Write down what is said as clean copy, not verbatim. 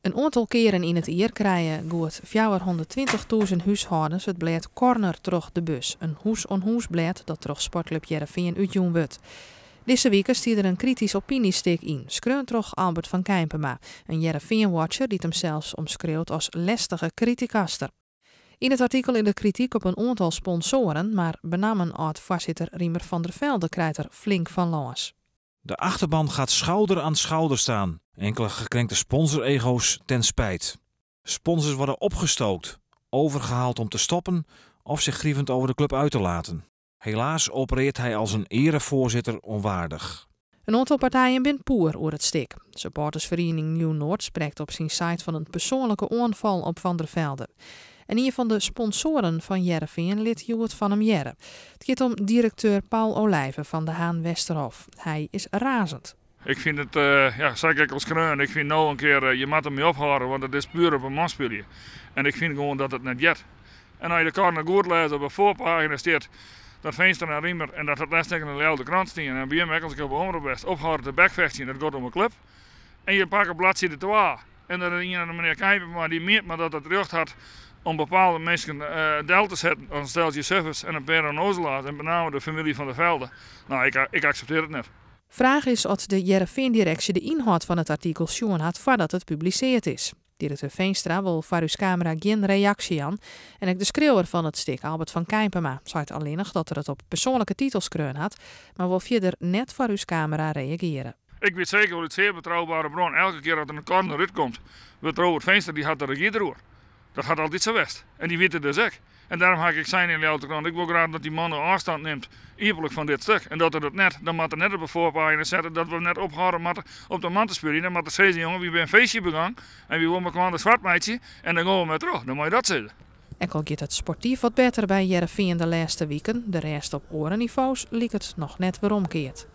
Een aantal keren in het jaar krijgen goed 420.000 huishoudens het blad Corner terug de bus. Een hoes-on-hoes blad dat terug Sportclub Heerenveen uitjoen wordt. Deze week stier er een kritisch opiniestuk in. Schreeuwt toch Albert van Kijpema, een Heerenveen-watcher die hem zelfs omschreeuwt als lestige criticaster. In het artikel in de kritiek op een aantal sponsoren, maar benamen oud-voorzitter Riemer van der Velde krijgt er flink van los. De achterban gaat schouder aan schouder staan. Enkele gekrenkte sponsorego's ten spijt. Sponsors worden opgestookt, overgehaald om te stoppen of zich grievend over de club uit te laten. Helaas opereert hij als een erevoorzitter onwaardig. Een aantal partijen bent poer over het stik. Supportersvereniging Nieuw-Noord spreekt op zijn site van een persoonlijke aanval op Van der Velde. En een van de sponsoren van Heerenveen lid Joert van hem Jerre. Het gaat om directeur Paul Olijven van de Haan Westerhof. Hij is razend. Ik vind het, zeg ik als kreun, ik vind nou een keer, je moet ermee ophouden, want het is puur op een manspelje. En ik vind gewoon dat het net jet. En als je de kaart goed leest op de voorpagina staat dat Veenstra naar Riemer en dat het les tegen een Leeuw de krant staan. En bij hem als ik op de omroep ophouden te bekvechten, dat gaat om een club. En je pakt een bladzijde 2. En dan is een meneer Kijpema die meent maar dat het recht had om bepaalde mensen deel te zetten, als steltje Suffers en een paar onnozelaars en met name de familie van der Velde. Nou, ik accepteer het net. Vraag is of de Heerenveen-directie de inhoud van het artikel zien had voordat het gepubliceerd is. Directeur Veenstra wil voor uw camera geen reactie aan. En ook de schreeuwer van het stuk, Albert van Kijpema, zei alleen nog dat er het op persoonlijke titels kreun had, maar wil verder net voor uw camera reageren. Ik weet zeker dat het zeer betrouwbare bron. Elke keer dat er een corner uitkomt, wordt Robert Veenstra die had de regie erover. Dat gaat altijd zo best. En die weten dus ook. En daarom ga ik zijn in de autokrant. Ik wil graag dat die man een afstand neemt, eerlijk van dit stuk. En dat er het net, dan moet er net op de voorpagina zetten dat we net ophouden met op de man te spelen. Dan moet er zeggen, jongen, wie ben een feestje begaan en wie wil me gewoon een zwart meidje en dan gaan we met terug. Dan moet je dat zeggen. En al gaat het sportief wat beter bij Heerenveen de laatste weken. De rest op orenniveaus liep het nog net weer omkeerd.